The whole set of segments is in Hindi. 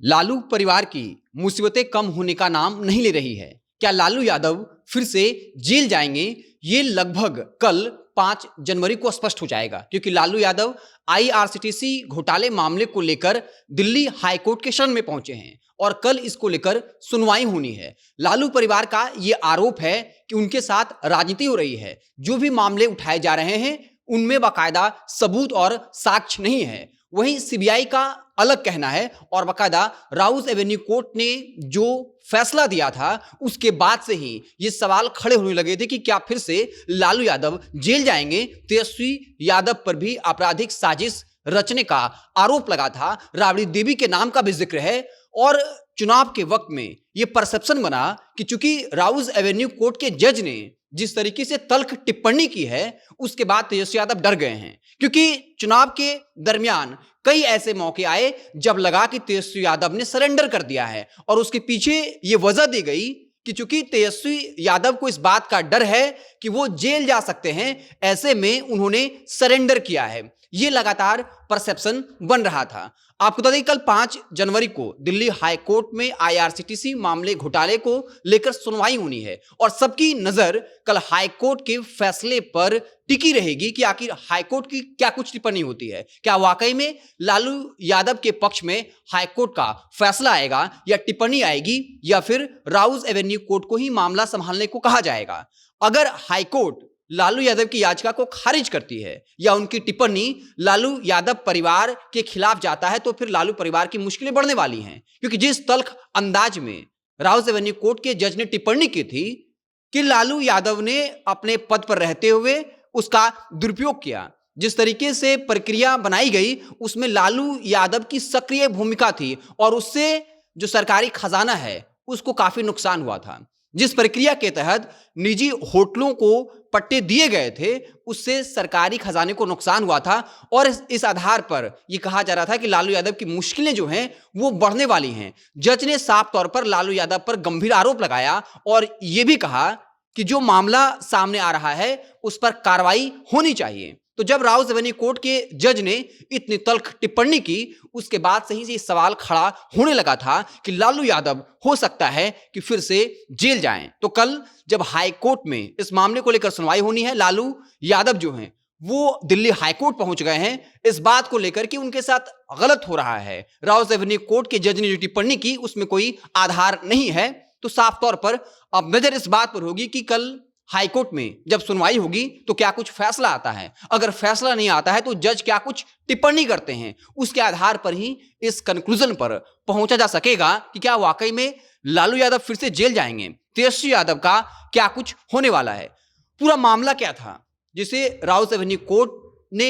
लालू परिवार की मुसीबतें कम होने का नाम नहीं ले रही है। क्या लालू यादव फिर से जेल जाएंगे? ये लगभग कल 5 जनवरी को स्पष्ट हो जाएगा, क्योंकि लालू यादव आईआरसीटीसी घोटाले मामले को लेकर दिल्ली हाईकोर्ट के शरण में पहुंचे हैं और कल इसको लेकर सुनवाई होनी है। लालू परिवार का यह आरोप है कि उनके साथ राजनीति हो रही है। जो भी मामले उठाए जा रहे हैं उनमें बाकायदा सबूत और साक्ष्य नहीं है। वहीं सीबीआई का अलग कहना है और बाकायदा राउज एवेन्यू कोर्ट ने जो फैसला दिया था उसके बाद से ही ये सवाल खड़े होने लगे थे कि क्या फिर से लालू यादव जेल जाएंगे। तेजस्वी यादव पर भी आपराधिक साजिश रचने का आरोप लगा था, राबड़ी देवी के नाम का भी जिक्र है और चुनाव के वक्त में यह परसेप्शन बना कि चूंकि राउज एवेन्यू कोर्ट के जज ने जिस तरीके से तल्ख टिप्पणी की है उसके बाद तेजस्वी यादव डर गए हैं, क्योंकि चुनाव के दरमियान कई ऐसे मौके आए जब लगा कि तेजस्वी यादव ने सरेंडर कर दिया है और उसके पीछे यह वजह दी गई कि चूंकि तेजस्वी यादव को इस बात का डर है कि वो जेल जा सकते हैं, ऐसे में उन्होंने सरेंडर किया है। ये लगातार परसेप्शन बन रहा था। आपको बता दें कल 5 जनवरी को दिल्ली हाई कोर्ट में आईआरसीटीसी मामले घोटाले को लेकर सुनवाई होनी है और सबकी नजर कल हाई कोर्ट के फैसले पर टिकी रहेगी कि आखिर हाई कोर्ट की क्या कुछ टिप्पणी होती है। क्या वाकई में लालू यादव के पक्ष में हाई कोर्ट का फैसला आएगा या टिप्पणी आएगी, या फिर राउज एवेन्यू कोर्ट को ही मामला संभालने को कहा जाएगा। अगर हाई कोर्ट लालू यादव की याचिका को खारिज करती है या उनकी टिप्पणी लालू यादव परिवार के खिलाफ जाता है तो फिर लालू परिवार की मुश्किलें बढ़ने वाली हैं, क्योंकि जिस तल्ख अंदाज में राउज एवेन्यू कोर्ट के जज ने टिप्पणी की थी कि लालू यादव ने अपने पद पर रहते हुए उसका दुरुपयोग किया, जिस तरीके से प्रक्रिया बनाई गई उसमें लालू यादव की सक्रिय भूमिका थी और उससे जो सरकारी खजाना है उसको काफी नुकसान हुआ था। जिस प्रक्रिया के तहत निजी होटलों को पट्टे दिए गए थे उससे सरकारी खजाने को नुकसान हुआ था और इस आधार पर यह कहा जा रहा था कि लालू यादव की मुश्किलें जो हैं वो बढ़ने वाली हैं। जज ने साफ तौर पर लालू यादव पर गंभीर आरोप लगाया और यह भी कहा कि जो मामला सामने आ रहा है उस पर कार्रवाई होनी चाहिए। तो जब राउज एवेन्यू कोर्ट के जज ने इतनी तल्ख टिप्पणी की उसके बाद से ही ये सवाल खड़ा होने लगा था कि लालू यादव हो सकता है कि फिर से जेल जाएं। तो कल जब हाई कोर्ट में इस मामले को लेकर सुनवाई होनी है, लालू यादव जो हैं वो दिल्ली हाई कोर्ट पहुंच गए हैं इस बात को लेकर कि उनके साथ गलत हो रहा है। राउज एवेन्यू कोर्ट के जज ने जो टिप्पणी की उसमें कोई आधार नहीं है। तो साफ तौर पर अब नजर इस बात पर होगी कि कल हाईकोर्ट में जब सुनवाई होगी तो क्या कुछ फैसला आता है। अगर फैसला नहीं आता है तो जज क्या कुछ टिप्पणी करते हैं, उसके आधार पर ही इस कंक्लूजन पर पहुंचा जा सकेगा कि क्या वाकई में लालू यादव फिर से जेल जाएंगे, तेजस्वी यादव का क्या कुछ होने वाला है। पूरा मामला क्या था जिसे राउज एवेन्यू कोर्ट ने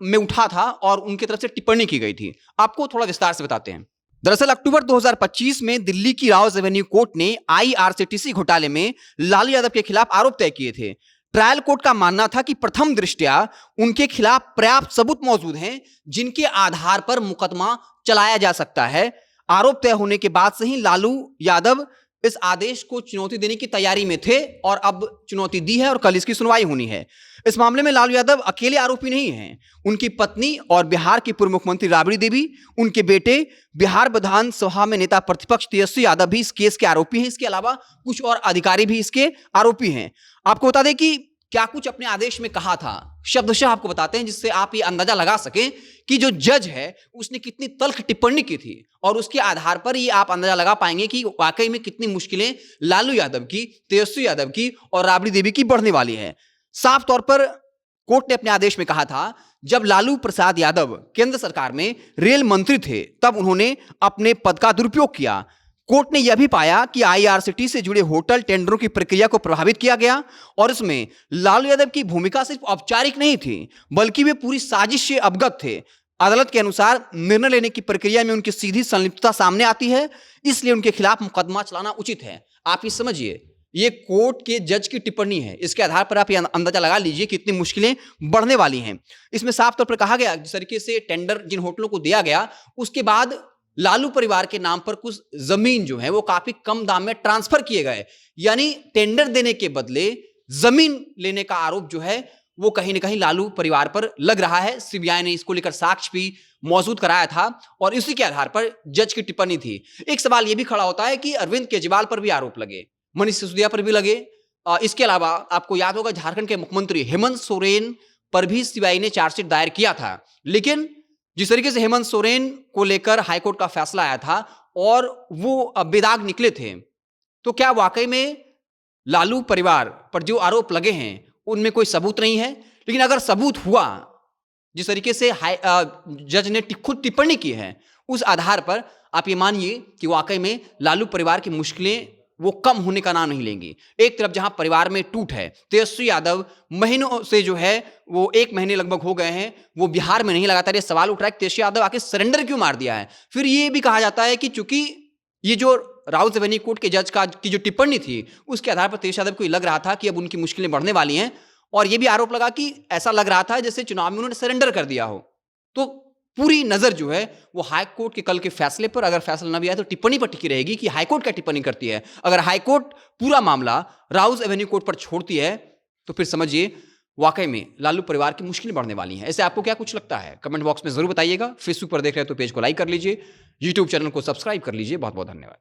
में उठा था और उनकी तरफ से टिप्पणी की गई थी, आपको थोड़ा विस्तार से बताते हैं। दरअसल अक्टूबर 2025 में दिल्ली की राउज एवेन्यू कोर्ट ने आईआरसीटीसी घोटाले में लालू यादव के खिलाफ आरोप तय किए थे। ट्रायल कोर्ट का मानना था कि प्रथम दृष्टया उनके खिलाफ पर्याप्त सबूत मौजूद हैं जिनके आधार पर मुकदमा चलाया जा सकता है। आरोप तय होने के बाद से ही लालू यादव इस आदेश को चुनौती देने की तैयारी में थे और अब चुनौती दी है और कल इसकी सुनवाई होनी है। इस मामले में लालू यादव अकेले आरोपी नहीं हैं। उनकी पत्नी और बिहार की पूर्व मुख्यमंत्री राबड़ी देवी, उनके बेटे बिहार विधानसभा में नेता प्रतिपक्ष तेजस्वी यादव भी इस केस के आरोपी हैं। इसके अलावा कुछ और अधिकारी भी इसके आरोपी हैं। आपको बता दें कि क्या कुछ अपने आदेश में कहा था, शब्दशः आपको बताते हैं जिससे आप ये अंदाजा लगा सकें कि जो जज है उसने कितनी तल्ख टिप्पणी की थी और उसके आधार पर ये आप अंदाजा लगा पाएंगे कि वाकई में कितनी मुश्किलें लालू यादव की, तेजस्वी यादव की और राबड़ी देवी की बढ़ने वाली है। साफ तौर पर कोर्ट ने अपने आदेश में कहा था जब लालू प्रसाद यादव केंद्र सरकार में रेल मंत्री थे तब उन्होंने अपने पद का दुरुपयोग किया। कोर्ट ने यह भी पाया कि आईआरसीटी से जुड़े होटल टेंडरों की प्रक्रिया को प्रभावित किया गया और इसमें लालू यादव की भूमिका सिर्फ औपचारिक नहीं थी बल्कि वे पूरी साजिश से अवगत थे। अदालत के अनुसार निर्णय लेने की प्रक्रिया में उनकी सीधी संलिप्तता सामने आती है, इसलिए उनके खिलाफ मुकदमा चलाना उचित है। आप ये समझिए, ये कोर्ट के जज की टिप्पणी है, इसके आधार पर आप ये अंदाजा लगा लीजिए कि कितनी मुश्किलें बढ़ने वाली हैं। इसमें साफ तौर पर कहा गया जिस तरीके से टेंडर जिन होटलों को दिया गया उसके बाद लालू परिवार के नाम पर कुछ जमीन जो है वो काफी कम दाम में ट्रांसफर किए गए, यानी टेंडर देने के बदले जमीन लेने का आरोप जो है वो कहीं ना कहीं लालू परिवार पर लग रहा है। सीबीआई ने इसको लेकर साक्ष्य भी मौजूद कराया था और इसी के आधार पर जज की टिप्पणी थी। एक सवाल यह भी खड़ा होता है कि अरविंद केजरीवाल पर भी आरोप लगे, मनीष सिसोदिया पर भी लगे। इसके अलावा आपको याद होगा झारखंड के मुख्यमंत्री हेमंत सोरेन पर भी सीबीआई ने चार्जशीट दायर किया था। लेकिन जिस तरीके से हेमंत सोरेन को लेकर हाईकोर्ट का फैसला आया था और वो बेदाग निकले थे, तो क्या वाकई में लालू परिवार पर जो आरोप लगे हैं उनमें कोई सबूत नहीं है? लेकिन अगर सबूत हुआ, जिस तरीके से जज ने खुद टिप्पणी की है, उस आधार पर आप ये मानिए कि वाकई में लालू परिवार की मुश्किलें वो कम होने का नाम नहीं लेंगी। एक तरफ जहां परिवार में टूट है, तेजस्वी यादव महीनों से जो है वो 1 महीने लगभग हो गए हैं, वो बिहार में नहीं। लगातार ये सवाल उठ रहा है कि तेजस्वी यादव आके सरेंडर क्यों मार दिया है। फिर ये भी कहा जाता है कि चूंकि ये जो राउत रेवेन्यू कोर्ट के जज की जो टिप्पणी थी, उसके आधार पर तेजस्वी यादव को लग रहा था कि अब उनकी मुश्किलें बढ़ने वाली हैं। और यह भी आरोप लगा कि ऐसा लग रहा था जैसे चुनाव में उन्होंने सरेंडर कर दिया हो। तो पूरी नजर जो है वो हाईकोर्ट के कल के फैसले पर, अगर फैसला न भी आए तो टिप्पणी पर टिकी रहेगी कि हाईकोर्ट क्या टिप्पणी करती है। अगर हाईकोर्ट पूरा मामला राउत रेवेन्यू कोर्ट पर छोड़ती है तो फिर समझिए वाकई में लालू परिवार की मुश्किलें बढ़ने वाली हैं। ऐसे आपको क्या कुछ लगता है? कमेंट बॉक्स में जरूर बताइएगा। फेसबुक पर देख रहे हैं तो पेज को लाइक कर लीजिए, यूट्यूब चैनल को सब्सक्राइब कर लीजिए। बहुत बहुत धन्यवाद।